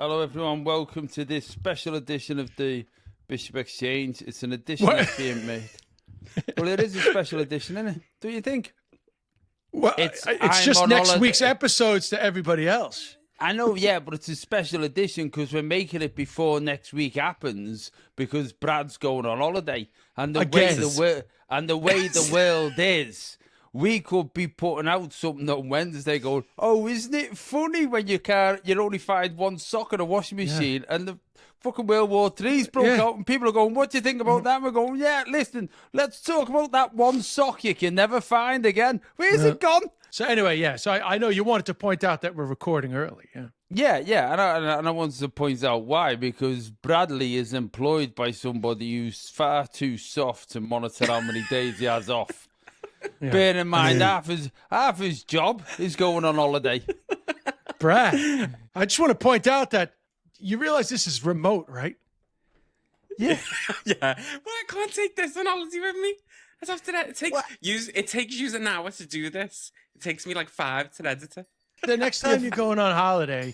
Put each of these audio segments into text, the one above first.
Hello, everyone. Welcome to this special edition of the Bishop Exchange. It's an edition that's being made. Well, it is a special edition, isn't it? Do you think? Well, it's just next week's episodes to everybody else. I know, yeah, but it's a special edition because we're making it before next week happens because Brad's going on holiday, and the way the world is. We could be putting out something on Wednesday going, oh, isn't it funny when you only find one sock in a washing machine and the fucking World War III's broke out and people are going, what do you think about that? And we're going, yeah, listen, let's talk about that one sock you can never find again. Where's it gone? So anyway, so I know you wanted to point out that we're recording early, Yeah, and I wanted to point out why, because Bradley is employed by somebody who's far too soft to monitor how many days he has off. Yeah. Bear in mind, half his job is going on holiday. Brad, I just want to point out that you realize this is remote, right? Yeah. Yeah. Well, I can't take this analogy with me. As after that, it takes you an hour to do this. It takes me like 5 to edit it. The next time you're going on holiday,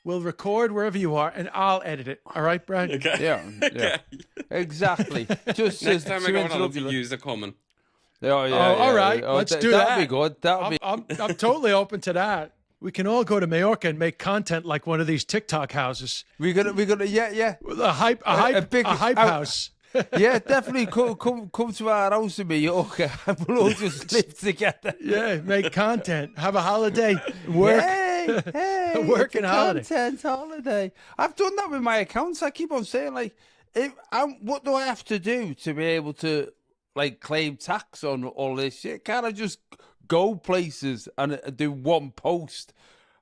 we'll record wherever you are, and I'll edit it. All right, Brad? Okay. Yeah. Exactly. Just next time I go on holiday, use the common. All right. Let's do that. That'd be good. I'm totally open to that. We can all go to Mallorca and make content like one of these TikTok houses. We're gonna, yeah. A hype house. Yeah, definitely come to our house in Mallorca and we'll all just live together. Yeah, make content, have a holiday, work. Hey, working holiday. Content holiday. I've done that with my accounts. I keep on saying, like, what do I have to do to be able to, like, claim tax on all this shit? Can't I just go places and do one post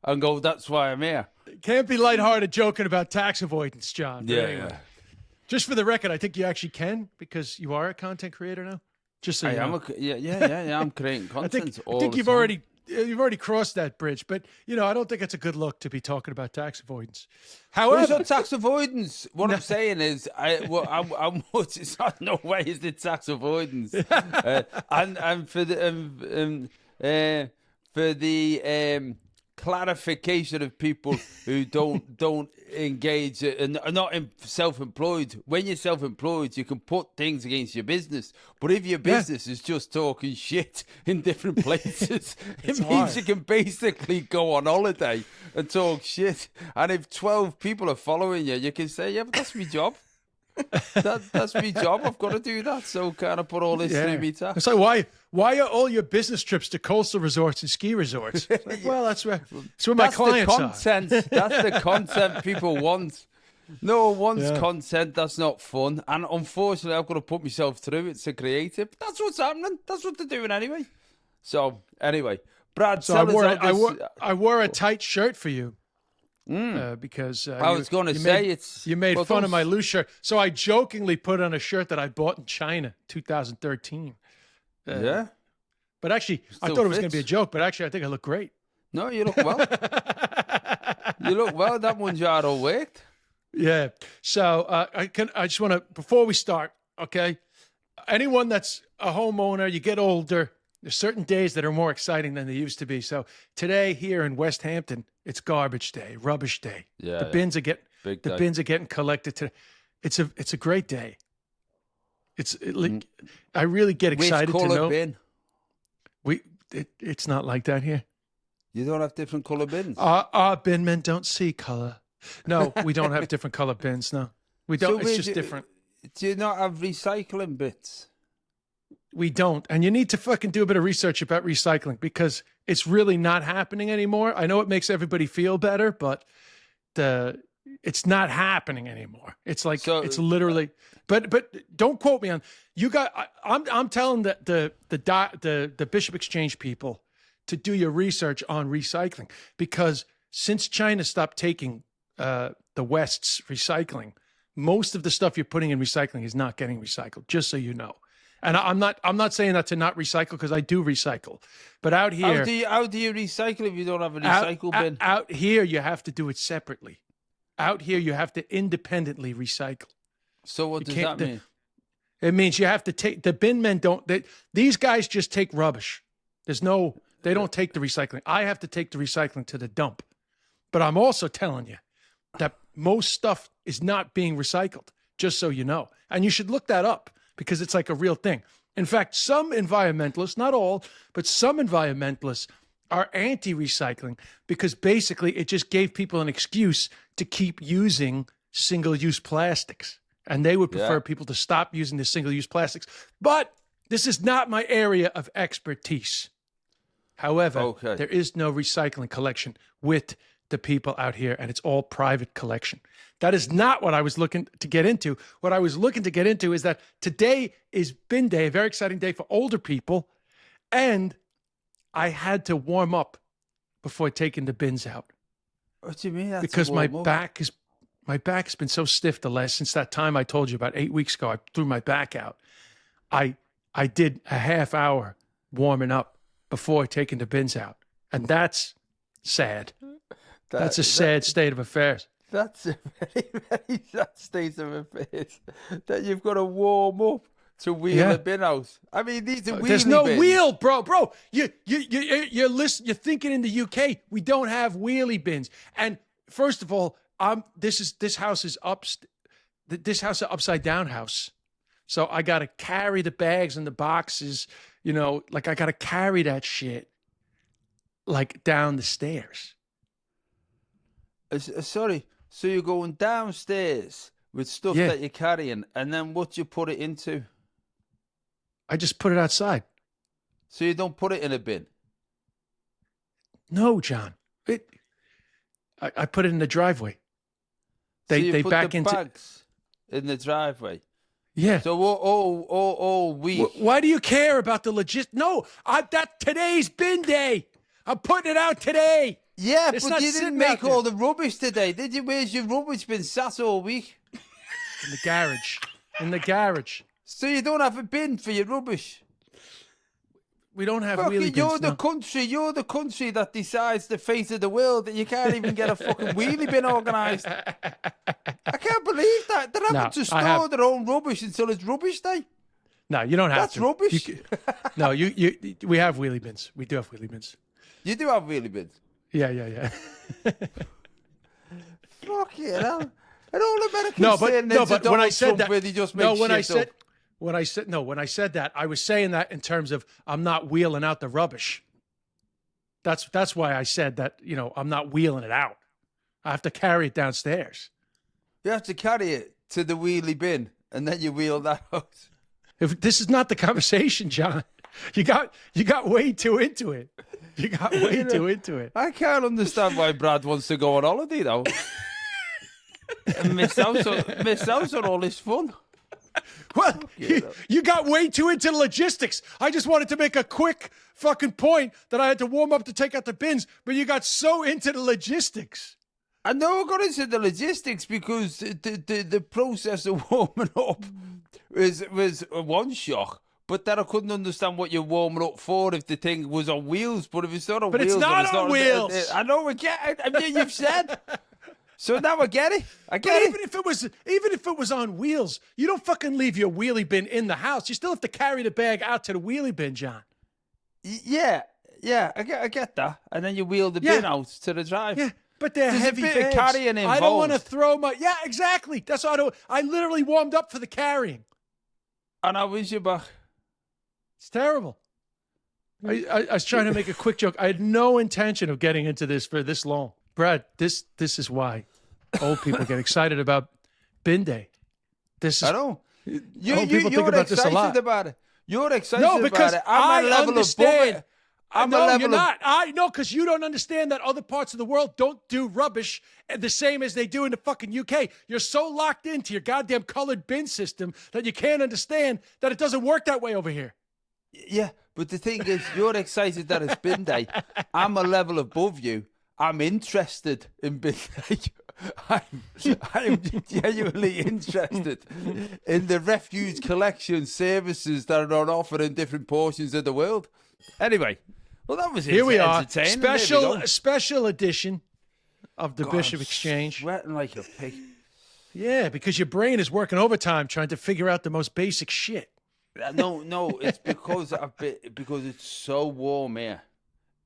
and go, that's why I'm here? Can't be lighthearted joking about tax avoidance, John. Yeah. Just for the record, I think you actually can because you are a content creator now. Just so you know. I'm creating content. I think you've already crossed that bridge, but I don't think it's a good look to be talking about tax avoidance. However, it's not tax avoidance. What I'm saying is, it's not no way is it tax avoidance, and for the clarification of people who don't engage and are not self-employed. When you're self-employed, you can put things against your business. But if your business is just talking shit in different places, it means you can basically go on holiday and talk shit. And if 12 people are following you, you can say, yeah, but that's my job. That's my job. I've got to do that. So can I put all this through me tax? It's like, why are all your business trips to coastal resorts and ski resorts? Like, well, that's where my clients are. That's the content people want. No one wants content that's not fun. And unfortunately, I've got to put myself through it to create it. But that's what's happening. That's what they're doing anyway. So, anyway, Brad, so I wore a tight shirt for you. Because I was going to say you made fun of my loose shirt, so I jokingly put on a shirt that I bought in China, 2013. But actually, I thought it was going to be a joke. But actually, I think I look great. No, you look well. You look well. That one jar all worked. Yeah. So I just want to, before we start, okay. Anyone that's a homeowner, you get older. There's certain days that are more exciting than they used to be. So today here in West Hampton, it's garbage day, rubbish day. Yeah, the bins are getting collected today. It's a great day. I really get excited to know. Bin? It's not like that here. You don't have different color bins. Our bin men don't see color. No, we don't have different color bins. No, we don't. So it's just different. Do you not have recycling bits? We don't. And you need to fucking do a bit of research about recycling because it's really not happening anymore. I know it makes everybody feel better, but it's not happening anymore. It's like, it's literally, but don't quote me on, I'm telling the Bishop Exchange people to do your research on recycling because since China stopped taking the West's recycling, most of the stuff you're putting in recycling is not getting recycled, just so you know. And I'm not saying that to not recycle because I do recycle, but out here, how do you recycle if you don't have a recycle bin? Out here, you have to do it separately. Out here, you have to independently recycle. So what does that mean? It means you have to take the bin men these guys just take rubbish. They don't take the recycling. I have to take the recycling to the dump. But I'm also telling you that most stuff is not being recycled, just so you know. And you should look that up because it's like a real thing. In fact, some environmentalists, not all, but some environmentalists are anti-recycling because basically it just gave people an excuse to keep using single-use plastics. And they would prefer people to stop using the single-use plastics. But this is not my area of expertise. However, there is no recycling collection with the people out here, and it's all private collection. That is not what I was looking to get into. What I was looking to get into is that today is bin day, a very exciting day for older people, and I had to warm up before taking the bins out. What do you mean? Because my back has been so stiff since that time I told you about 8 weeks ago. I threw my back out. I did a half hour warming up before taking the bins out, and that's sad. That's a sad state of affairs. That's a very, very sad state of affairs. That you've got to warm up to wheel a bin out. I mean, these are wheelie There's no bins. wheel, bro. You're thinking in the UK we don't have wheelie bins. And first of all, this house is upside down house. So I got to carry the bags and the boxes, like I got to carry that shit like down the stairs. Sorry, so you're going downstairs with stuff that you're carrying, and then what you put it into? I just put it outside. So you don't put it in a bin? No, John. I put it in the driveway. They put back the bags in the driveway. Yeah. So all week. Why do you care about the logistics? No, today's bin day. I'm putting it out today. Yeah, but you didn't make all the rubbish today, did you? Where's your rubbish been sat all week? In the garage. In the garage. So you don't have a bin for your rubbish? We don't have wheelie bins. You're the country that decides the fate of the world, that you can't even get a fucking wheelie bin organised. I can't believe that. They're having to store their own rubbish until it's rubbish day. No, you don't have to. That's rubbish. We have wheelie bins. We do have wheelie bins. You do have wheelie bins? Yeah. Fuck it, hell. And all Americans saying but when I said that, he just makes shit up. When I said that, I was saying that in terms of I'm not wheeling out the rubbish. That's why I said that, I'm not wheeling it out. I have to carry it downstairs. You have to carry it to the wheelie bin, and then you wheel that out. If this is not the conversation, John, you got way too into it. You got way too into it. I can't understand why Brad wants to go on holiday though. And miss out on all this fun. Well, you got way too into logistics. I just wanted to make a quick fucking point that I had to warm up to take out the bins, but you got so into the logistics. I know I got into the logistics because the process of warming up was one shock. But then I couldn't understand what you're warming up for if the thing was on wheels. But if it's not on wheels... But it's not on wheels! I know, I get it. I mean, you've said... So now I get it. Even if it was on wheels, you don't fucking leave your wheelie bin in the house. You still have to carry the bag out to the wheelie bin, John. Yeah, I get that. And then you wheel the bin out to the drive. Yeah, but they're heavy bags. Carrying involved. I don't want to throw my... Yeah, exactly. That's why I literally warmed up for the carrying. And how is your back? It's terrible. I was trying to make a quick joke. I had no intention of getting into this for this long. Brad, this is why old people get excited about bin day. I know. You're about this a lot. About it. You're excited because about it. I'm a level understand. You're not. I know, because you don't understand that other parts of the world don't do rubbish the same as they do in the fucking UK. You're so locked into your goddamn colored bin system that you can't understand that it doesn't work that way over here. Yeah, but the thing is, you're excited that it's bin day. I'm a level above you. I'm interested in bin day. I'm genuinely interested in the refuse collection services that are on offer in different portions of the world. Anyway, well, that was it. Here we are. Special edition of the Bishop Exchange. Sweating like a pig. Yeah, because your brain is working overtime trying to figure out the most basic shit. No, it's because it's so warm here.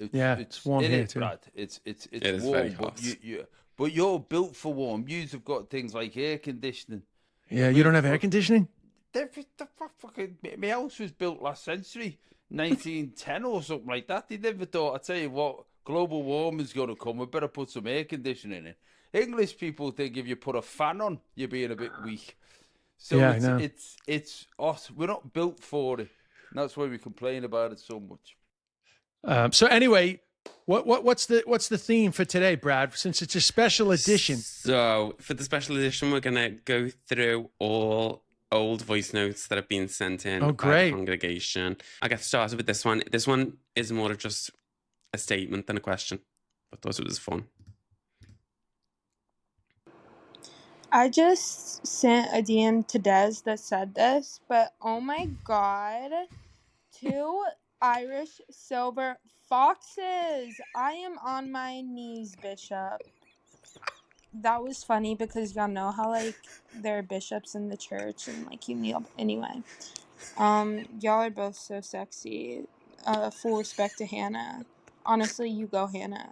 It's warm here too. Brad. It's It is warm, very but hot. but you're built for warm. You've got things like air conditioning. Yeah, you don't have air conditioning? My house was built last century, 1910 or something like that. They never thought, I tell you what, global warming's going to come. We better put some air conditioning in. English people think if you put a fan on, you're being a bit weak. So Yeah, I know. it's us. We're not built for it. And that's why we complain about it so much. So anyway, what's the theme for today, Brad? Since it's a special edition. So for the special edition, we're gonna go through all old voice notes that have been sent in by great. the congregation. I get started with this one. This one is more of just a statement than a question. I thought it was fun. I just sent a DM to Des that said this, but oh my god, 2 Irish silver foxes. I am on my knees, Bishop. That was funny because y'all know how like there are bishops in the church and like you kneel anyway. Y'all are both so sexy. Full respect to Hannah. Honestly, you go Hannah.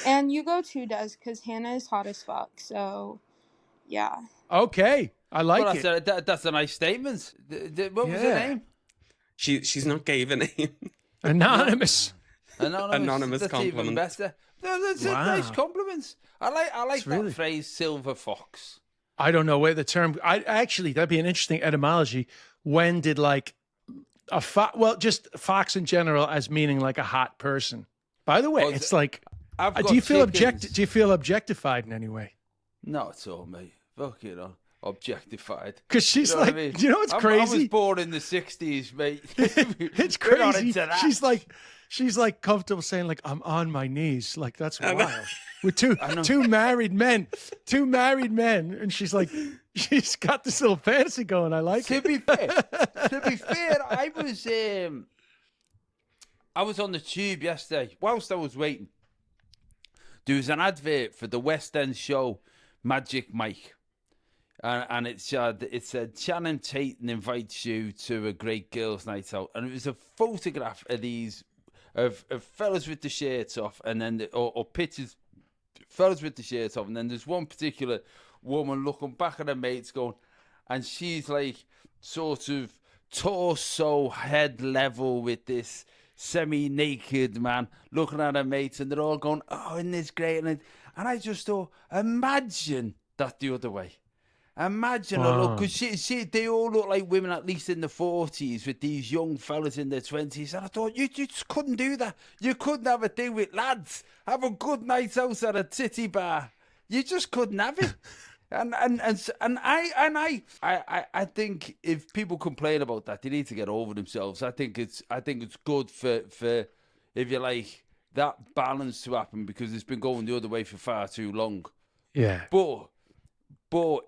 And you go too, Des, because Hannah is hot as fuck, so yeah. Okay, I like it. That's a nice statement. What was her name? She's not gave a name. Anonymous. Anonymous That's compliment. even better. That's nice compliments. I like that really... phrase, silver fox. I don't know where the term. Actually, that'd be an interesting etymology. When did like a just fox in general as meaning like a hot person? By the way, it's like, do you feel objectified in any way? Not at all, mate. Fuck it on. Objectified. Because she's you know like, I mean? You know what's crazy? I was born in the 60s, mate. It's crazy. She's like comfortable saying like, I'm on my knees. Like, that's wild. With two married men, and she's like, she's got this little fantasy going. I like it. To be fair, I was on the tube yesterday. Whilst I was waiting, there was an advert for the West End show Magic Mike. And it said Shannon Tatum invites you to a great girls' night out, and it was a photograph of these of fellas with the shirts off, and then or pictures fellas with the shirts off, and then there's one particular woman looking back at her mates going, and she's like sort of torso head level with this semi-naked man looking at her mates, and they're all going, "Oh, isn't this great?" And I just thought, imagine that the other way. Imagine her look, because they all look like women at least in the 40s with these young fellas in their 20s. And I thought, you just couldn't do that. You couldn't have a thing with lads. Have a good night out at a titty bar. You just couldn't have it. And I think if people complain about that, they need to get over themselves. I think it's good for if you like that balance to happen, because it's been going the other way for far too long. Yeah. But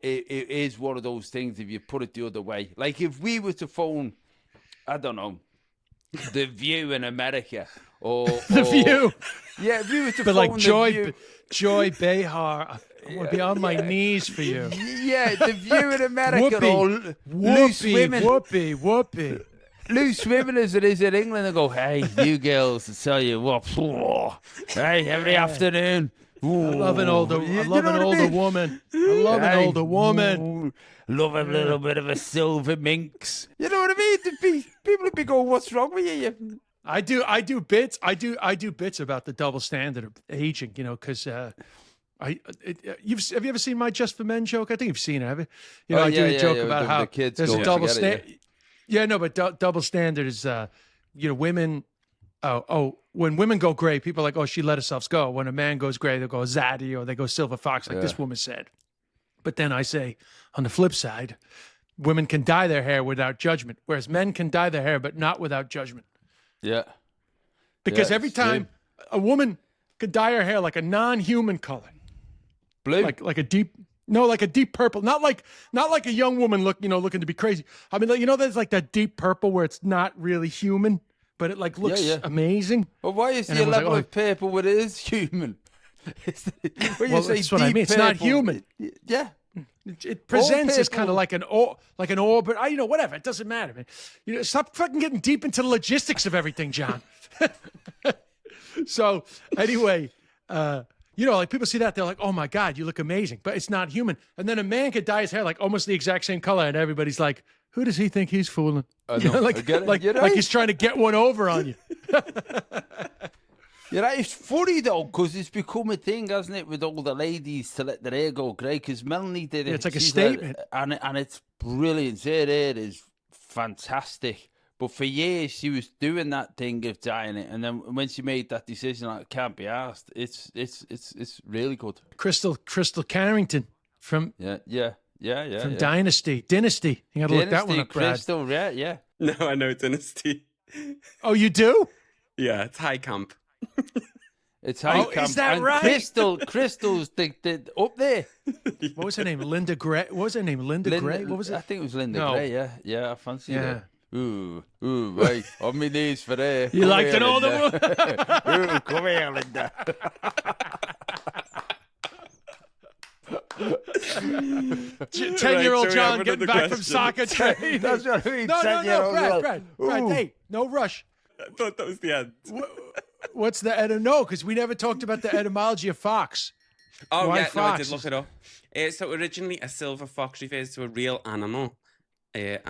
it is one of those things, if you put it the other way. Like if we were to phone, I don't know, The View in America. The View. Yeah, if we were to but phone like View. Joy Behar, I want to be on my knees for you. Yeah, The View in America. Loose women. Whoopee. Loose women as it is in England, and go, hey, you girls, I tell you what, hey, every afternoon. Ooh. I love an older woman. I love an older woman. Love a little bit of a silver minx. You know what I mean? People would be going, what's wrong with you? I do bits about the double standard of aging, you know, because have you ever seen my Just for Men joke? I think you've seen it, have you? You know, I do a joke about how the kids there's a double standard. Yeah, no, but double standard is, women. When women go gray, people are like, oh, she let herself go. When a man goes gray, they'll go zaddy, or they go silver fox, like this woman said. But then I say, on the flip side, women can dye their hair without judgment, whereas men can dye their hair, but not without judgment. Yeah. Because every time a woman could dye her hair like a non-human color, blue, like a deep purple, not like a young woman looking to be crazy. I mean, there's like that deep purple where it's not really human, but it like looks amazing. Well, why is the level of purple when it is human? That's what I mean. It's not human. Yeah. It presents as kind of like an orbit. Whatever. It doesn't matter, man. Stop fucking getting deep into the logistics of everything, John. So anyway, like people see that, they're like, oh my God, you look amazing, but it's not human. And then a man could dye his hair like almost the exact same color, and everybody's like, who does he think he's fooling? Like he's trying to get one over on you. You're right. It's funny though, because it's become a thing, hasn't it, with all the ladies to let their hair go grey? Because Melanie did it. Yeah, it's like a She's statement, and it's brilliant. Her hair is fantastic. But for years she was doing that thing of dyeing it, and then when she made that decision, like, it can't be asked. It's really good. Crystal Carrington from From Dynasty. You got to look that one up, Brad. Crystal, yeah. No, I know Dynasty. Oh, you do? Yeah, it's high camp. It's high camp. Is that and right? Crystal's the up there. What was her name? Linda Gray. What was her name? Linda Gray. What was it? I think it was Linda No. Gray. Yeah, I fancy that. Ooh, right. On my knees for her. You liked it all Ooh, come here, Linda. 10-year-old John getting back from soccer training. That's what I mean. No, Brad. Hey, no rush. I thought that was the end. What's the no? Because we never talked about the etymology of fox. Oh, Why yeah, no, I did foxes? look it up. So originally, a silver fox refers to a real animal, a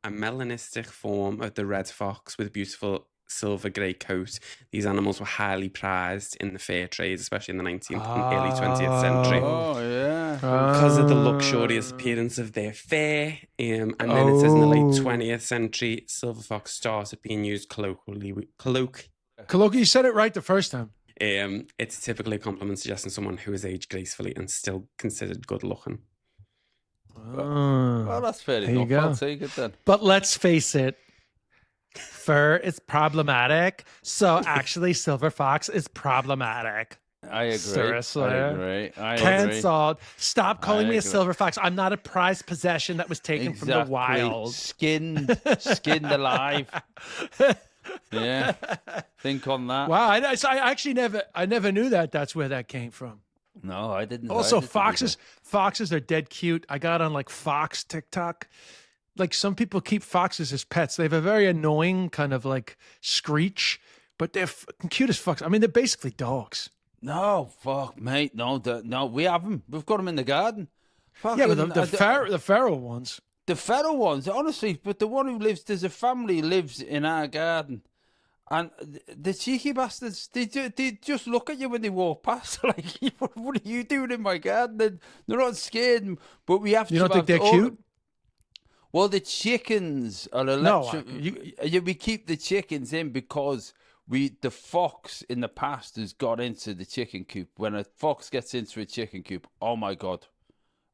melanistic form of the red fox with a beautiful silver grey coat. These animals were highly prized in the fur trade, especially in the 19th and early 20th century. Oh, yeah. Because of the luxurious appearance of their fur. And then it says in the late 20th century, silver fox started being used colloquially. Colloquially, you said it right the first time. It's typically a compliment suggesting someone who has aged gracefully and still considered good looking. Well, that's fair There you enough. go. I'll take it then. But let's face it, fur is problematic. So actually, silver fox is problematic. I agree. Seriously. I agree. Cancelled. Stop calling me a agree. silver fox. I'm not a prized possession that was taken from the wild. Skinned alive. Yeah. Think on that. Wow, I actually never knew that. That's where that came from. No, I didn't. Also, I didn't foxes are dead cute. I got on like Fox TikTok. Like some people keep foxes as pets. They have a very annoying kind of like screech, but they're fucking cute as fucks. I mean, they're basically dogs. No, fuck, mate. No, we have them. We've got them in the garden. Yeah, but the feral ones. The feral ones, honestly, but the one who lives, there's a family lives in our garden. And the cheeky bastards, they just look at you when they walk past. Like, what are you doing in my garden? They're not scared, but we have to. You don't think they're cute? Well, the chickens are we keep the chickens in because the fox in the past has got into the chicken coop. When a fox gets into a chicken coop, oh my God,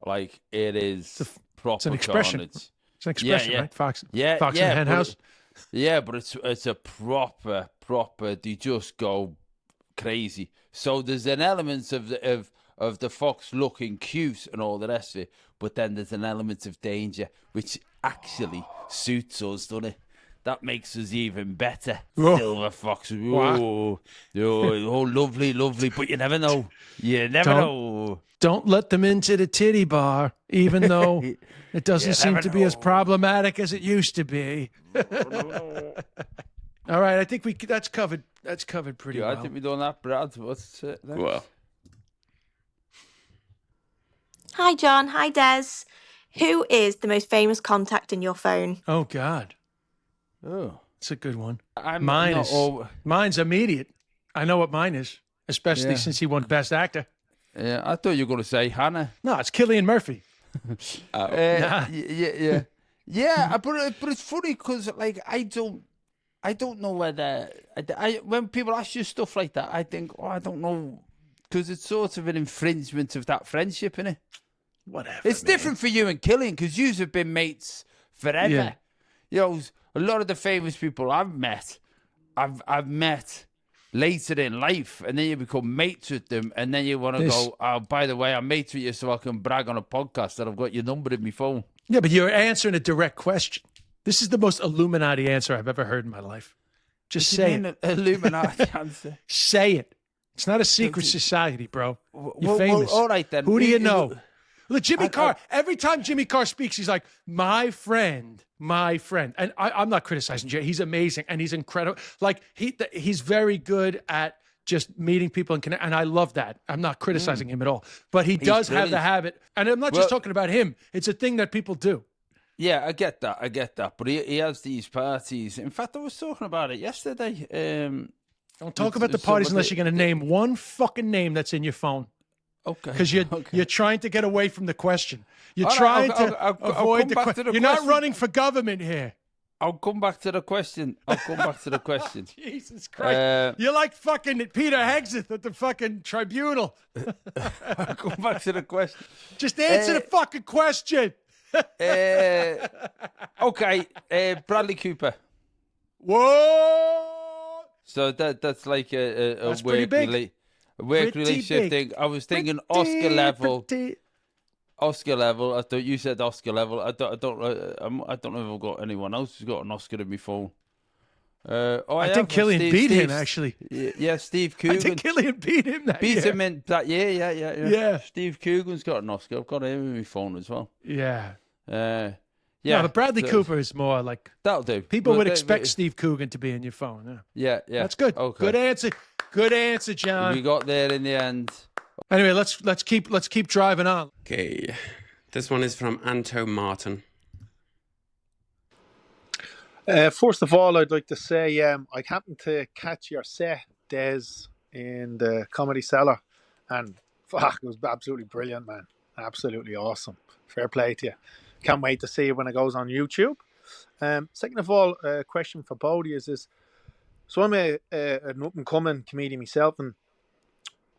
like it is proper. It's an expression. Carnage. It's an expression, right? Fox. Yeah, fox in the hen house. Yeah, but it's a proper. They just go crazy. So there's an element of the fox looking cute and all the rest of it, but then there's an element of danger, which actually suits us, doesn't it? That makes us even better. Whoa. Silver fox. Oh, lovely, but you never know. Know. Don't let them into the titty bar, even though it doesn't seem to be as problematic as it used to be. All right, I think that's covered. That's covered pretty well. I think we've done that, Brad. What's it? Well, Hi, John. Hi, Des. Who is the most famous contact in your phone? Oh God, Oh, it's a good one. Mine's immediate. I know what mine is, especially since he won Best Actor. Yeah, I thought you were going to say Hannah. No, it's Cillian Murphy. Yeah, but it's funny because like I don't know whether when people ask you stuff like that, I think I don't know because it's sort of an infringement of that friendship, innit? Whatever. It's different for you and Cillian because you have been mates forever. Yeah. You know, a lot of the famous people I've met later in life, and then you become mates with them, and then you want to go, oh, by the way, I'm mates with you so I can brag on a podcast that I've got your number in my phone. Yeah, but you're answering a direct question. This is the most Illuminati answer I've ever heard in my life. Just say it. Illuminati answer. Say it. It's not a secret society, bro. You're famous. All right, then. Who do you know? Look, Jimmy Carr, every time Jimmy Carr speaks, he's like, my friend. And I'm not criticizing Jay. He's amazing and he's incredible. Like, he's very good at just meeting people and connect. And I love that. I'm not criticizing him at all, but he does have the brilliant. habit. And I'm not just talking about him. It's a thing that people do. Yeah, I get that. But he has these parties. In fact, I was talking about it yesterday. Don't talk about the parties unless you're going to name one fucking name that's in your phone. Okay. Because you're trying to get away from the question. You're All trying right, to avoid the question. You're not running for government here. I'll come back to the question. Jesus Christ. You're like fucking Peter Hegseth at the fucking tribunal. I'll come back to the question. Just answer the fucking question. Okay, Bradley Cooper. Whoa! So that's like a work relationship thing. I was thinking Oscar level. Oscar level. I thought you said Oscar level. I don't know if I've got anyone else who's got an Oscar in my phone. I think Killian beat him actually. Yeah, Steve Coogan. I think Killian beat him that beat year. him in that year. Yeah. Steve Coogan's got an Oscar. I've got him in my phone as well. Yeah. Yeah, but Bradley Cooper is more like that'll do. People would expect Steve Coogan to be in your phone. Yeah. That's good. Okay. Good answer, John. We got there in the end. Anyway, let's keep driving on. Okay, this one is from Anto Martin. First of all, I'd like to say I happened to catch your set, Des, in the Comedy Cellar, and fuck, it was absolutely brilliant, man. Absolutely awesome. Fair play to you. Can't wait to see it when it goes on YouTube. Second of all, a question for Bodie is so I'm an up-and-coming comedian myself, and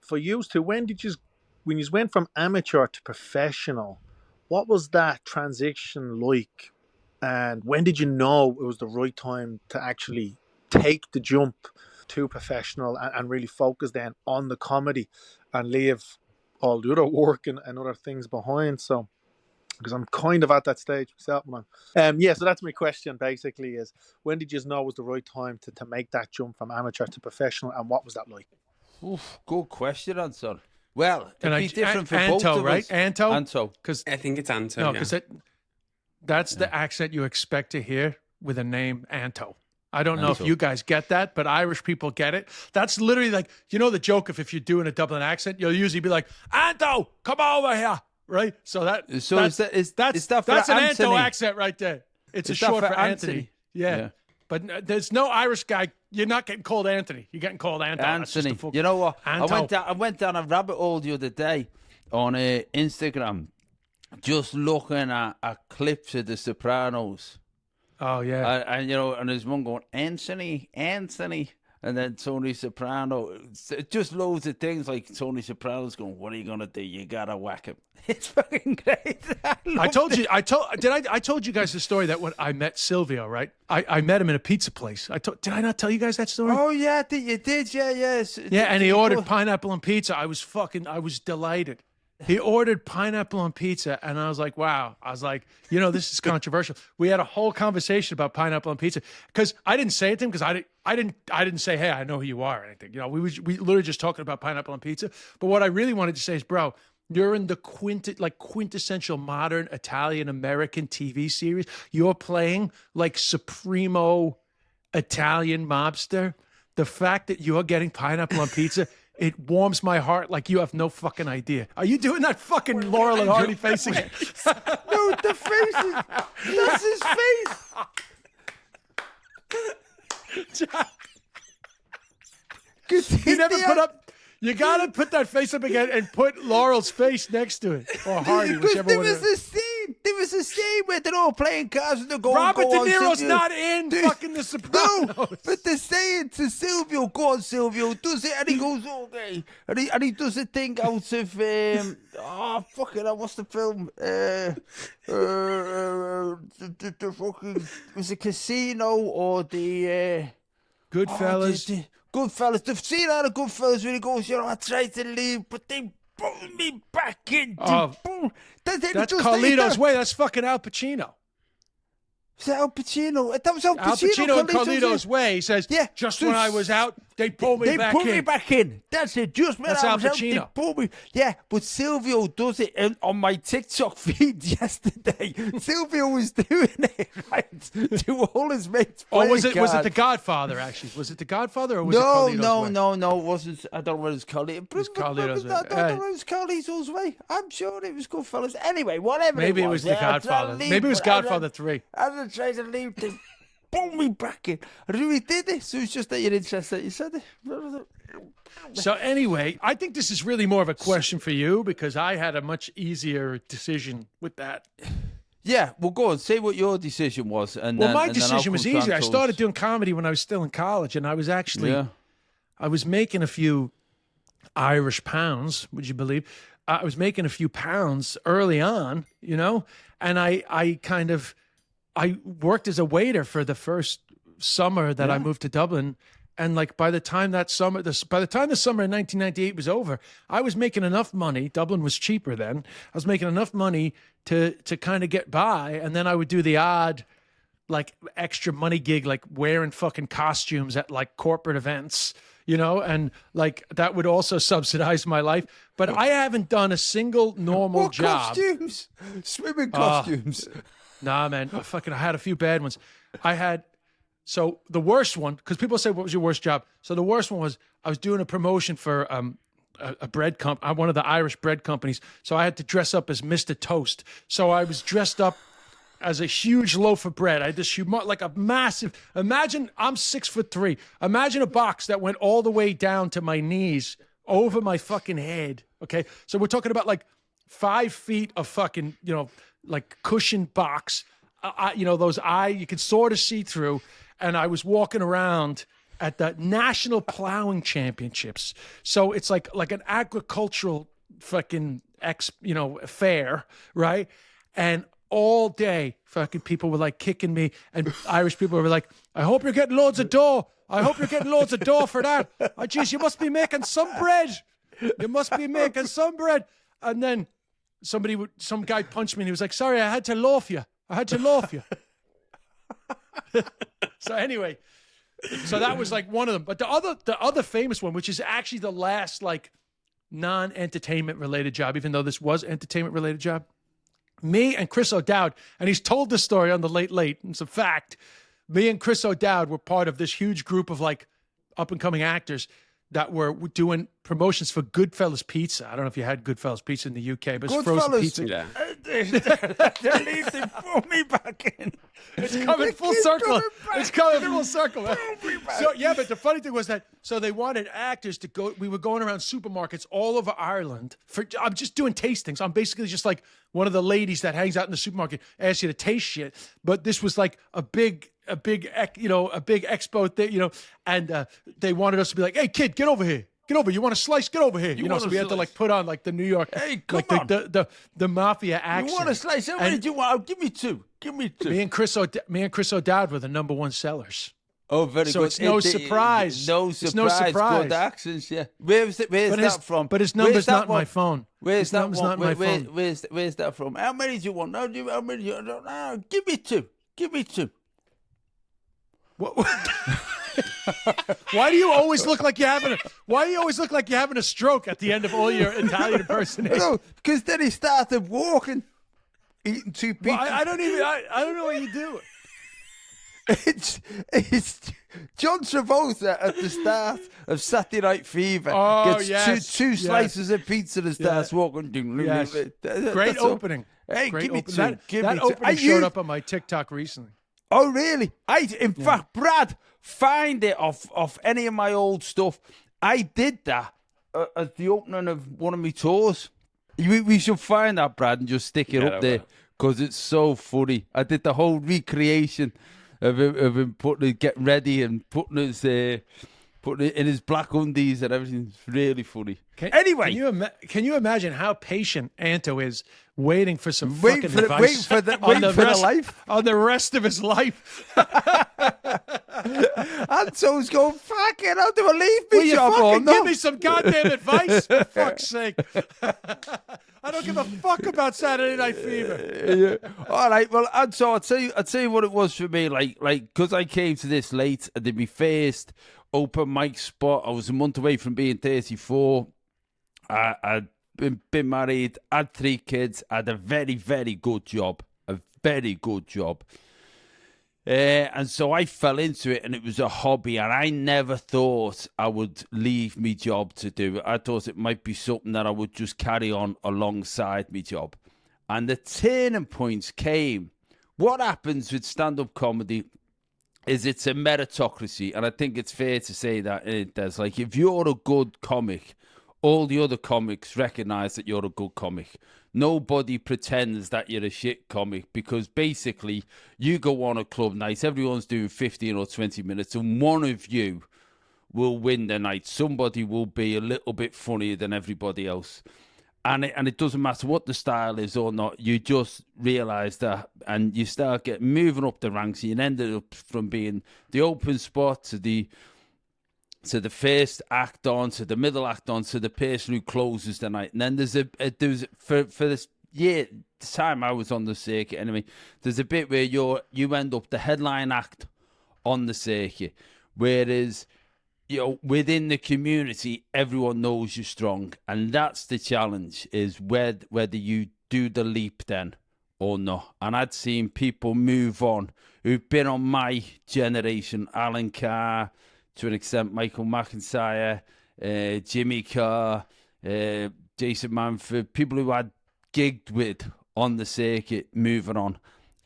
for you two, when you went from amateur to professional, what was that transition like? And when did you know it was the right time to actually take the jump to professional and really focus then on the comedy and leave all the other work and other things behind? So, because I'm kind of at that stage myself, man. So that's my question basically is, when did you know it was the right time to make that jump from amateur to professional, and what was that like? Oof, good question, Anton. Well, it'd be and different for Anto, both of right? us. Anto? Because I think it's Anto. No, because that's the accent you expect to hear with a name Anto. I don't know if you guys get that, but Irish people get it. That's literally like, you know the joke if you're doing a Dublin accent, you'll usually be like, Anto, come over here, right? So that's an Anto accent right there. It's a short for Anthony. Yeah. But there's no Irish guy. You're not getting called Anthony. You're getting called Anto. Anthony. You know what? I went down a rabbit hole the other day on Instagram, just looking at clips of The Sopranos. Oh yeah. And and there's one going Anthony, and then Tony Soprano. Just loads of things like Tony Soprano's going, "What are you gonna do? You gotta whack him." It's fucking great. I told you guys the story that when I met Silvio, right? I met him in a pizza place. Did I not tell you guys that story? Oh yeah, you did. Yeah. Yeah, and he ordered pineapple on pizza. I was delighted. He ordered pineapple on pizza, and I was like, wow. I was like, this is controversial. We had a whole conversation about pineapple on pizza because I didn't say it to him because I didn't say, hey, I know who you are or anything. We literally just talking about pineapple on pizza. But what I really wanted to say is, bro, you're in the quintessential modern Italian-American TV series. You're playing like Supremo Italian mobster. The fact that you're getting pineapple on pizza, it warms my heart like you have no fucking idea. Are you doing that fucking Laurel and Hardy face again? No, the face that's his face. You never put up. You gotta put that face up again and put Laurel's face next to it, or Hardy, whichever one. There was a scene where they're all playing cards and they're going. Robert De Niro's not in fucking The Sopranos. No, but they're saying to Silvio, "Go on, Silvio, does it?" And he goes, "Okay," and he does a thing out of what's the film? The fucking was it Casino or the Goodfellas. Goodfellas. The scene out of Goodfellas where he goes, I tried to leave, but they pulled me back in. That's Carlito's Way. That's fucking Al Pacino. Is that Al Pacino? That was Al Pacino. Al Pacino in Carlito's Way. He says, just when I was out They pulled me back put in. me back in. That's it. Just when That's I Al was out, they Pacino. pulled me. Yeah, but Silvio does it on my TikTok feed yesterday. Silvio was doing it, right? To all his mates. Or was it playing The Godfather, actually? Was it The Godfather or was it Carlito's Way? No, it wasn't. I don't know what it was Carlito's. It was Carlito's Way. I don't know it was Carlito's Way. I'm sure it was Goodfellas. Anyway, whatever Maybe it was The Godfather. Maybe it was Godfather 3. I tried to leave to pull me back in. I really did it. So it's just that you're interested that you said it. So anyway, I think this is really more of a question for you because I had a much easier decision with that. Yeah, well, go on. Say what your decision was. And Well, then, my and then I'll decision was come to easier. I Anto's. started doing comedy when I was still in college, and I was actually, Yeah. I was making a few Irish pounds, would you believe? I was making a few pounds early on, you know, and I worked as a waiter for the first summer that I moved to Dublin. And like by the time the summer in 1998 was over, I was making enough money. Dublin was cheaper then. I was making enough money to kind of get by. And then I would do the odd like extra money gig, like wearing fucking costumes at like corporate events, you know, and like that would also subsidize my life. But I haven't done a single normal What job. costumes? Swimming costumes. Nah, man, I had a few bad ones. So the worst one, because people say, what was your worst job? So the worst one was I was doing a promotion for a bread one of the Irish bread companies. So I had to dress up as Mr. Toast. So I was dressed up as a huge loaf of bread. I had this like a massive, imagine I'm 6'3". Imagine a box that went all the way down to my knees over my fucking head. Okay. So we're talking about like 5 feet of fucking, you know, like cushioned box. You know, you could sort of see through. And I was walking around at the National Plowing Championships. So it's like an agricultural fucking fair, right? And all day fucking people were like kicking me, and Irish people were like, I hope you're getting loads of dough. I hope you're getting loads of dough for that. Oh, geez, you must be making some bread. You must be making some bread. And then some guy punched me and he was like, sorry, I had to loaf you. So anyway, so that was like one of them. But the other famous one, which is actually the last like non-entertainment related job, even though this was entertainment related job, me and Chris O'Dowd, and he's told this story on the Late Late. It's a fact. Me and Chris O'Dowd were part of this huge group of like up and coming actors that were doing promotions for Goodfellas Pizza. I don't know if you had Goodfellas Pizza in the UK, but it's frozen pizza. Yeah. They need to pull me back in. It's coming full circle. It's coming full circle. Man. So yeah, but the funny thing was that they wanted actors to go. We were going around supermarkets all over Ireland. I'm just doing tastings. I'm basically just like one of the ladies that hangs out in the supermarket, asks you to taste shit. But this was like a big expo thing, you know, and they wanted us to be like, hey kid, get over here. Get over. You want a slice? Get over here. You know, so we had to like put on like the New York, hey, come like on. the mafia accent. You want a slice? How many do you want? Give me two. Me and Chris O'Dowd were the number one sellers. Oh, very so good. It's no surprise. It's no surprise. Good accents, yeah. Where's that from? But his number's not in my phone. Where's that number's not in my phone. Where's that from? How many do you want? How many? Give me two. Give me two. What? Why do you always look like you're having a stroke at the end of all your Italian impersonations? No, because then he started walking, eating two pizzas. Well, I don't know what you do. It's John Travolta at the start of Saturday Night Fever. Oh, gets yes. two slices of pizza and starts walking. Yes. Great opening. Hey, Great give me opening. two. That opening showed up on my TikTok recently. Oh, really? In fact, Brad, find it off any of my old stuff. I did that at the opening of one of my tours. We should find that, Brad, and just stick it up there because it's so funny. I did the whole recreation of him getting ready and putting it in his black undies and everything. It's really funny. Anyway, can you imagine how patient Anto is waiting for some fucking advice? Wait for the life on the rest of his life. Anto's going, fuck it, I'll do a leave me Will you job. fucking give me some goddamn advice, for fuck's sake. I don't give a fuck about Saturday Night Fever. Yeah. All right. Well, and so I'll tell you what it was for me. Like, because I came to this late. I did my first open mic spot. I was a month away from being 34. I'd been married, had 3 kids, had a very, very good job. A very good job. And so I fell into it, and it was a hobby, and I never thought I would leave my job to do it. I thought it might be something that I would just carry on alongside my job. And the turning points came. What happens with stand-up comedy is it's a meritocracy, and I think it's fair to say that it does. Like, if you're a good comic, all the other comics recognize that you're a good comic. Nobody pretends that you're a shit comic, because basically you go on a club night, everyone's doing 15 or 20 minutes, and one of you will win the night. Somebody will be a little bit funnier than everybody else. And it doesn't matter what the style is or not, you just realise that, and you start moving up the ranks, and you ended up from being the open spot to the first act on, to the middle act on, to the person who closes the night. And then there's for this year, the time I was on the circuit anyway, there's a bit where you end up the headline act on the circuit, whereas, you know, within the community, everyone knows you're strong, and that's the challenge, is whether you do the leap then or not. And I'd seen people move on who've been on my generation, Alan Carr, to an extent, Michael McIntyre, Jimmy Carr, Jason Manford, people who I'd gigged with on the circuit, moving on.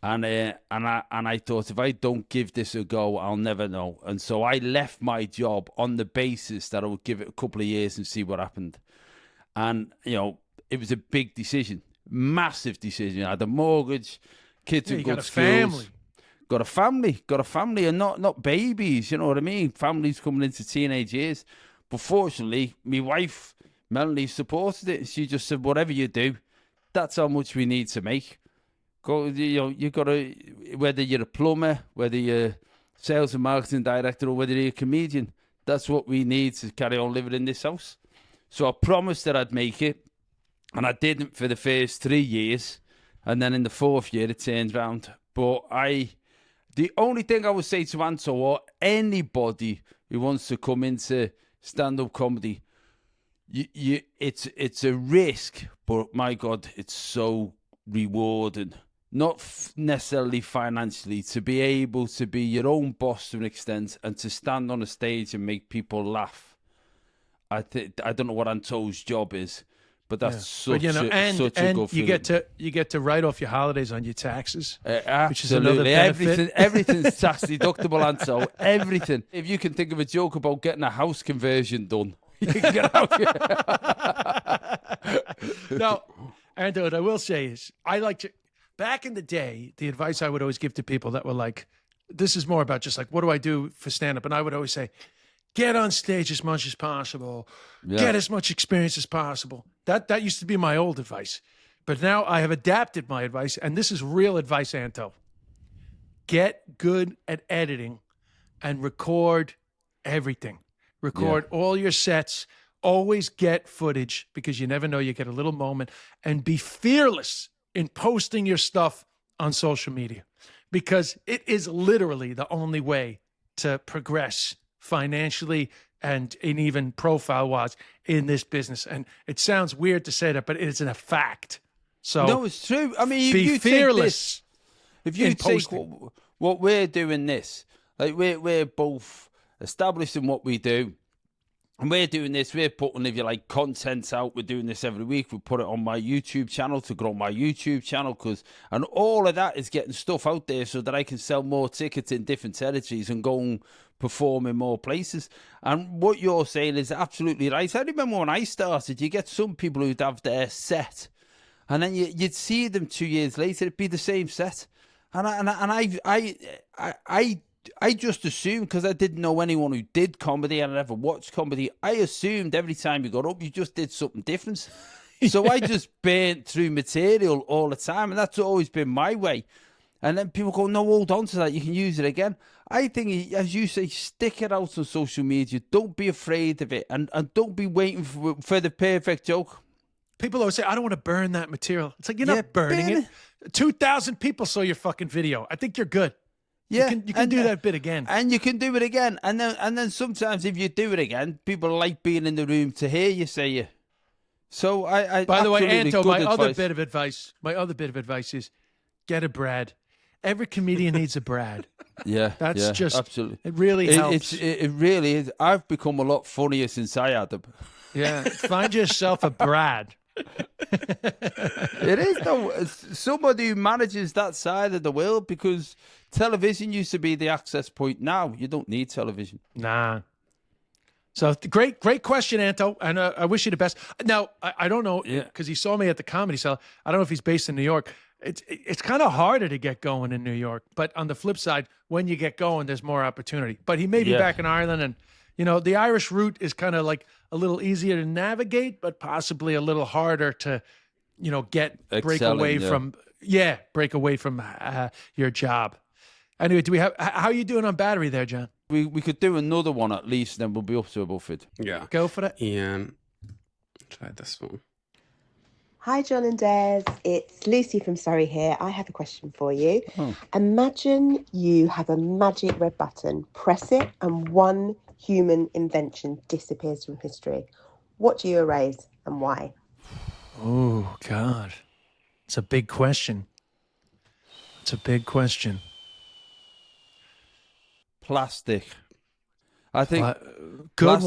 And I thought, if I don't give this a go, I'll never know. And so I left my job on the basis that I would give it a couple of years and see what happened. And, you know, it was a big decision, massive decision. I had a mortgage, kids in good schools. Family. Got a family, and not babies, you know what I mean? Families coming into teenage years. But fortunately, my wife, Melanie, supported it. She just said, whatever you do, that's how much we need to make. Go, you know, you got to, whether you're a plumber, whether you're a sales and marketing director, or whether you're a comedian, that's what we need to carry on living in this house. So I promised that I'd make it, and I didn't for the first 3 years. And then in the 4th year, it turned round. But the only thing I would say to Anto, or anybody who wants to come into stand-up comedy, it's a risk, but my God, it's so rewarding. Not necessarily financially, to be able to be your own boss to an extent, and to stand on a stage and make people laugh. I don't know what Anto's job is, but that's such a good feeling. You get to write off your holidays on your taxes, absolutely. which is another benefit. Everything's tax deductible, Anto. Everything. If you can think of a joke about getting a house conversion done, you can get out. Now, Anto, what I will say is, I like to. Back in the day, the advice I would always give to people that were like, this is more about just like, what do I do for stand-up? And I would always say, get on stage as much as possible. Yeah. Get as much experience as possible. That used to be my old advice. But now I have adapted my advice, and this is real advice, Anto. Get good at editing and record everything. Record all your sets. Always get footage, because you never know, you get a little moment. And be fearless in posting your stuff on social media, because it is literally the only way to progress financially and even profile-wise in this business. And it sounds weird to say that, but it is a fact. So no, it's true. I mean, be fearless. If you take what we're doing, like we're both established in what we do, and we're doing this, we're putting, if you like, content out. We're doing this every week. We put it on my YouTube channel to grow my YouTube channel, and all of that is getting stuff out there so that I can sell more tickets in different territories and go and perform in more places. And what you're saying is absolutely right. I remember when I started, you get some people who'd have their set, and then you'd see them 2 years later, it'd be the same set. And I just assumed, because I didn't know anyone who did comedy and I never watched comedy, I assumed every time you got up, you just did something different. So I just burnt through material all the time, and that's always been my way. And then people go, no, hold on to that, you can use it again. I think, as you say, stick it out on social media. Don't be afraid of it, and don't be waiting for the perfect joke. people always say, I don't want to burn that material. It's like, you're Yeah, not burning burn it. 2,000 people saw your fucking video. I think you're good. Yeah, You can do that bit again. and you can do it again, and then sometimes if you do it again, people like being in the room to hear you say it. So I By the way, absolutely Anto, good my other advice. bit of advice is get a Brad. Every comedian needs a Brad. Yeah, That's yeah, just absolutely. It really helps. It really is. I've become a lot funnier since I had them. Yeah, find yourself a Brad. It is though. It's somebody who manages that side of the world, because television used to be the access point. Now you don't need television. Nah. So great question, Anto, and I wish you the best. Now I don't know because he saw me at the Comedy Cellar. I don't know if he's based in New York. It's kind of harder to get going in New York, but on the flip side, when you get going, there's more opportunity. But he may be back in Ireland, and the Irish route is kind of like a little easier to navigate, but possibly a little harder to break away from your job. Anyway, do we have how are you doing on battery there, John? We could do another one at least, then we'll be up to about it. Yeah. Go for it. Try this one. Hi, John and Des. It's Lucy from Surrey here. I have a question for you. Imagine you have a magic red button. Press it and one human invention disappears from history. What do you erase and why? Oh, God. It's a big question. Plastic. I think good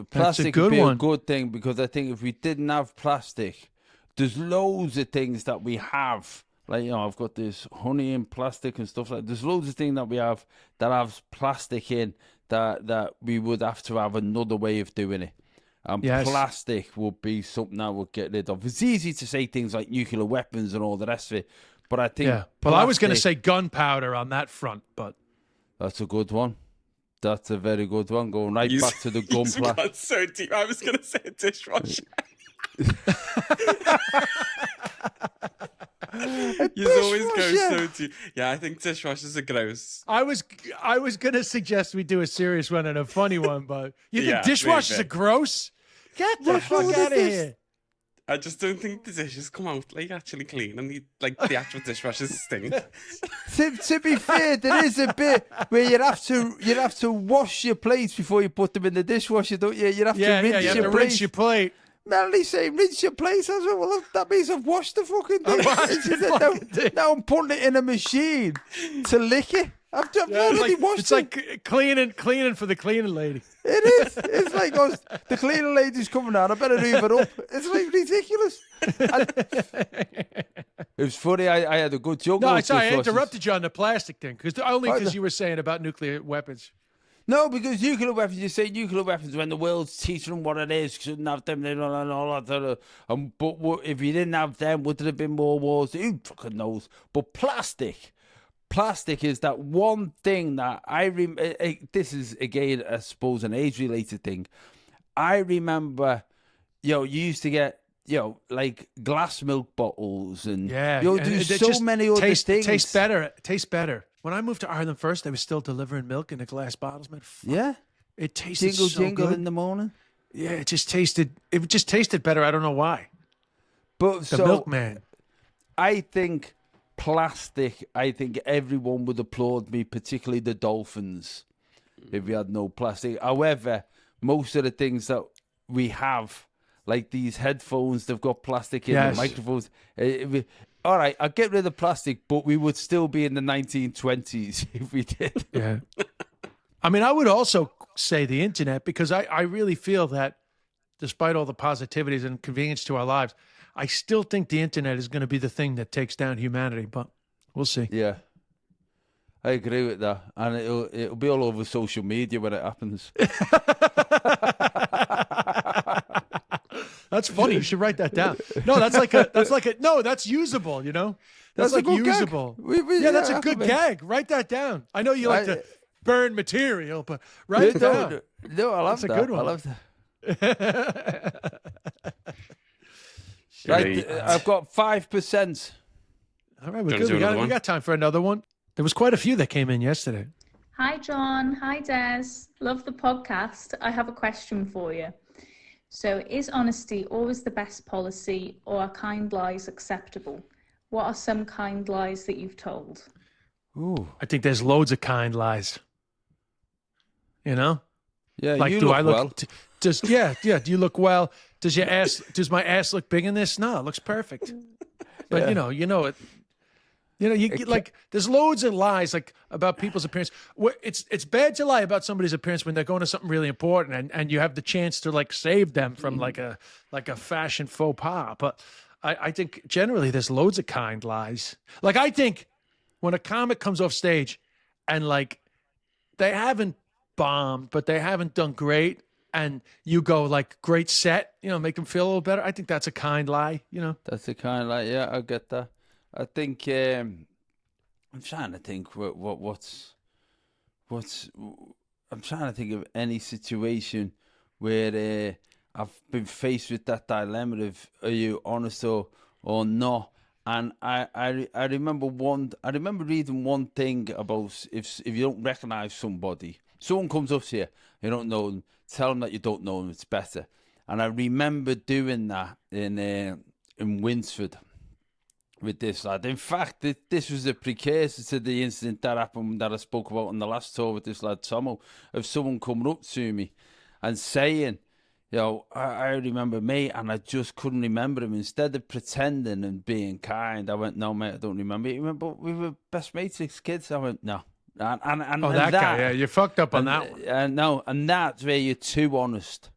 plastic one. would be a good thing, because I think if we didn't have plastic, there's loads of things that we have. Like, I've got this honey in plastic and stuff like that. There's loads of things that we have that have plastic in that we would have to have another way of doing it. And plastic would be something that would get rid of. It's easy to say things like nuclear weapons and all the rest of it, but I think Well, I was going to say gunpowder on that front, but that's a good one. That's a very good one. Going back to the gunpowder. Got so deep. I was going to say a dishwasher. You always go so deep. Yeah, I think dishwashers are gross. I was going to suggest we do a serious one and a funny one, but you think dishwashers are gross? Get the fuck out of here. I just don't think the dishes come out actually clean, and the actual dishwashers stink. To be fair, there is a bit where you have to wash your plates before you put them in the dishwasher, don't you? You have to rinse your plate. Melanie saying rinse your plates. I was like, well, that means I've washed the fucking thing. Now I'm putting it in a machine to lick it. I've already washed it. It's like cleaning for the cleaning lady. It is. It's like the cleaning lady's coming out. I better move it up. It's like ridiculous. It was funny. I had a good joke. No, sorry, I interrupted you on the plastic thing because you were saying about nuclear weapons. No, because nuclear weapons, you say nuclear weapons when the world's teaching them what it is, shouldn't have them, and all that. But if you didn't have them, would there have been more wars? Who fucking knows? But plastic is that one thing that this is, again, I suppose, an age-related thing. I remember, you used to get, like glass milk bottles and there's so many other things. Tastes better. When I moved to Ireland first, they were still delivering milk in the glass bottles, man. Yeah. It tasted jingle good in the morning. Yeah, it just tasted better. I don't know why. But the milkman. I think plastic, everyone would applaud me, particularly the dolphins, if we had no plastic. However, most of the things that we have, like these headphones, they've got plastic in the microphones. All right, I'll get rid of plastic, but we would still be in the 1920s if we did. Yeah. I mean, I would also say the internet, because I really feel that despite all the positivities and convenience to our lives, I still think the internet is going to be the thing that takes down humanity, but we'll see. Yeah. I agree with that. And it'll be all over social media when it happens. That's funny. You should write that down. No, that's usable, That's like usable. That's a good gag. Write that down. I know you like to burn material, but write it down. No, I love that. That's a good one. I love that. Right, I've got 5%. All right, we're good. We got time for another one. There was quite a few that came in yesterday. Hi, John. Hi, Des. Love the podcast. I have a question for you. So, is honesty always the best policy, or are kind lies acceptable? What are some kind lies that you've told? Ooh. I think there's loads of kind lies. You know? Yeah, Like, you do look I look well. do you look well? Does my ass look big in this? No, it looks perfect. But Yeah. you know it. You know, you get, like, there's loads of lies like about people's appearance. It's bad to lie about somebody's appearance when they're going to something really important and you have the chance to like save them from like a fashion faux pas. But I think generally there's loads of kind lies. Like, I think when a comic comes off stage and like they haven't bombed, but they haven't done great, and you go like, great set, you know, make them feel a little better. I think that's a kind lie, you know. That's the kind of like, yeah, I get that. I think I'm trying to think what's I'm trying to think of any situation where I've been faced with that dilemma of, are you honest or not? And I remember reading one thing about if you don't recognize somebody, someone comes up to you, you don't know them, tell them that you don't know them, it's better. And I remember doing that in Winsford with this lad. In fact, this was a precursor to the incident that happened that I spoke about on the last tour with this lad Tomo, of someone coming up to me and saying, you know, I remember me, and I just couldn't remember him. Instead of pretending and being kind, I went, no, mate, I don't remember you. Remember, we were best mates as kids. I went, no. And That guy, yeah, you fucked up on that one. No, and that's where you're too honest.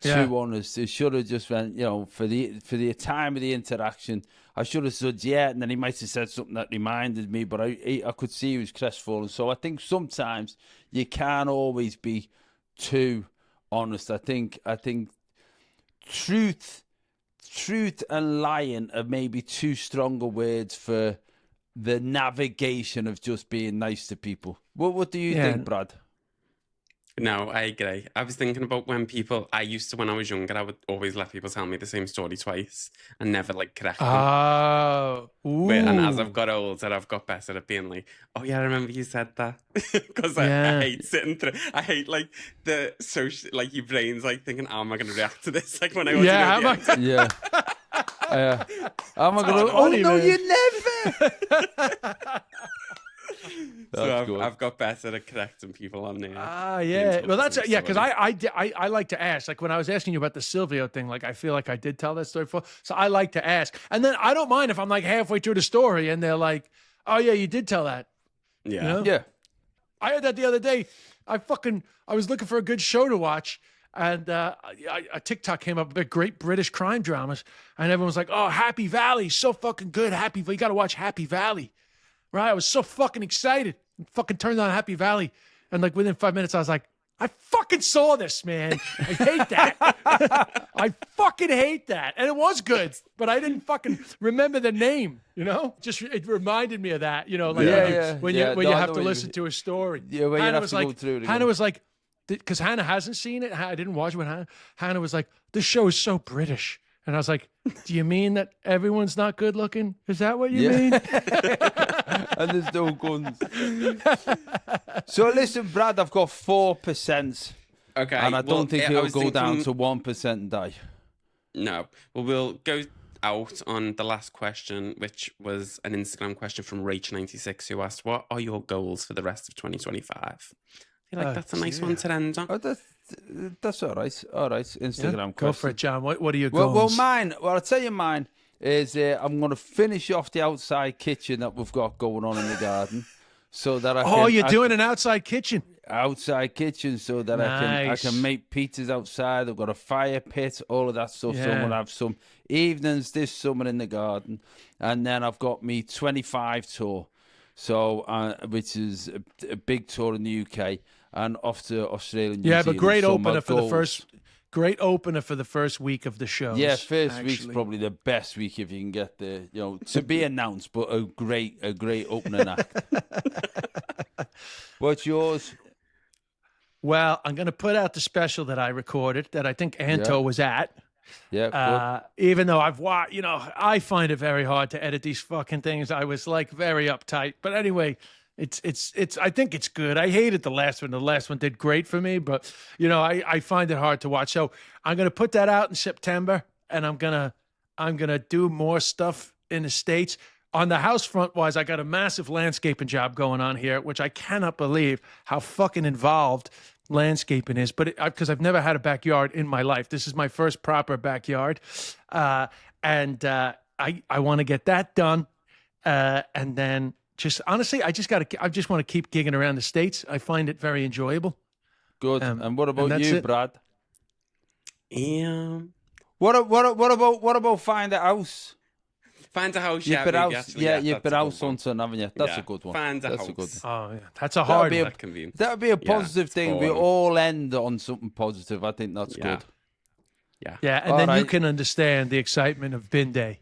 Yeah. Too honest. It should have just went, you know, for the time of the interaction, I should have said yeah, and then he might have said something that reminded me, but I could see he was crestfallen. So I think sometimes you can't always be too honest. I think truth and lying are maybe too stronger words for the navigation of just being nice to people. What do you think, Brad? No, I agree. I was thinking about when I used to, when I was younger, I would always let people tell me the same story twice and never like correct them. Oh, And as I've got older, I've got better at being like, oh yeah, I remember you said that. Because I hate sitting through, I hate like the social, like your brain's like thinking, how am I going to react to this? Like when I was Yeah. I'm going to, oh no, you never. So I've got better at correcting people on there. Yeah. Well, that's because I like to ask. Like when I was asking you about the Silvio thing, like I feel like I did tell that story before, so I like to ask. And then I don't mind if I'm like halfway through the story and they're like, "Oh yeah, you did tell that." Yeah. You know? Yeah. I heard that the other day. I was looking for a good show to watch, and a TikTok came up about great British crime dramas, and everyone was like, "Oh, Happy Valley, so fucking good. You got to watch Happy Valley." Right? I was so fucking excited. Fucking turned on Happy Valley. And like within 5 minutes, I was like, I fucking saw this, man. I hate that. I fucking hate that. And it was good, but I didn't fucking remember the name, you know? Just, it reminded me of that, you know, like when you have to listen to a story. Yeah, when you have to go through it again. Hannah was like, because Hannah hasn't seen it. I didn't watch it with Hannah. Hannah was like, this show is so British. And I was like, do you mean that everyone's not good looking? Is that what you mean? And there's no guns. So listen, Brad, I've got 4%. Okay. And I don't think he'll go down to 1% and die. No. Well, we'll go out on the last question, which was an Instagram question from Rach96, who asked, what are your goals for the rest of 2025? I feel like that's a nice one to end on. Oh, that's all right. All right, Instagram question. Go for it, John. What are your goals? Well, I'll tell you mine is I'm going to finish off the outside kitchen that we've got going on in the garden, so that you're doing an outside kitchen. Outside kitchen, so that I can make pizzas outside. I've got a fire pit, all of that stuff. So I'm going to have some evenings this summer in the garden, and then I've got me 25 tour, so which is a big tour in the UK. And off to Australia. New Zealand. But great opener for the first week of the show. Yeah, first week's probably the best week if you can get there. You know, to be announced, but a great opening act. What's yours? Well, I'm going to put out the special that I recorded that I think Anto was at. Yeah. Even though I've watched, you know, I find it very hard to edit these fucking things. I was like very uptight, but anyway. It's I think it's good. I hated the last one. The last one did great for me, but I find it hard to watch. So I'm gonna put that out in September, and I'm gonna do more stuff in the States. On the house front wise, I got a massive landscaping job going on here, which I cannot believe how fucking involved landscaping is. But because I've never had a backyard in my life, this is my first proper backyard, and I want to get that done, and then just honestly, I just want to keep gigging around the States. I find it very enjoyable. Good. And what about that's you, it. Brad? What What about find a house? Find a house, You've been actually, you've been that's a house good one. hunting, haven't you? That's Yeah, a good one. find a That's house. a good one. Oh yeah, that's a hard one. That'd be a positive it's thing. We boring. all end on something positive. I think that's Yeah. good. Yeah, and All then you right. can understand the excitement of bin day.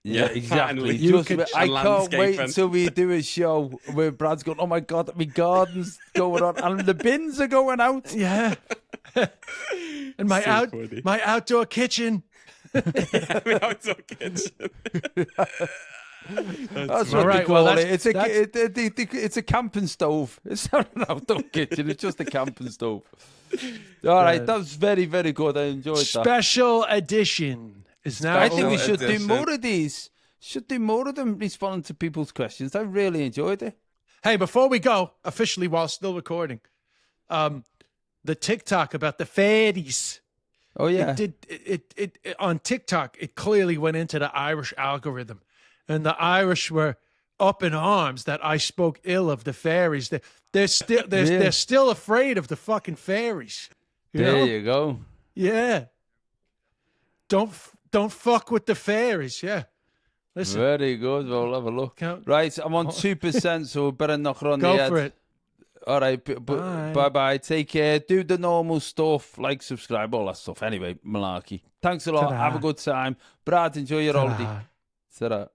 Yeah, Yeah, exactly. finally. You Just, could- I and can't wait landscaping. until we do a show where Brad's going, oh my God, my garden's going on and the bins are going out. Yeah. And my So funny. my outdoor kitchen. The outdoor kitchen. That's All what right, they well, call that's- it. It's a camping stove. It's not an outdoor kitchen. It's just a camping stove. All right, that was very, very good. I enjoyed that. Special edition is now. I think we over. should do edition. more of these. Should do more of them responding to people's questions. I really enjoyed it. Hey, before we go, officially while still recording, the TikTok about the fairies. Oh yeah. It on TikTok, it clearly went into the Irish algorithm, and the Irish were up in arms that I spoke ill of the fairies. They're still afraid of the fucking fairies. You There know? you go. Yeah. Don't fuck with the fairies. Yeah. Listen, Very good. We'll have a look. Count- Right, I'm on 2%, so we better knock her on the go head. for it. All right, Bye. bye-bye. Take care. Do the normal stuff, like, subscribe, all that stuff. Anyway, malarkey. Thanks a lot. Ta-da. Have a good time. Brad, enjoy your holiday. Ta-da. Ta-da.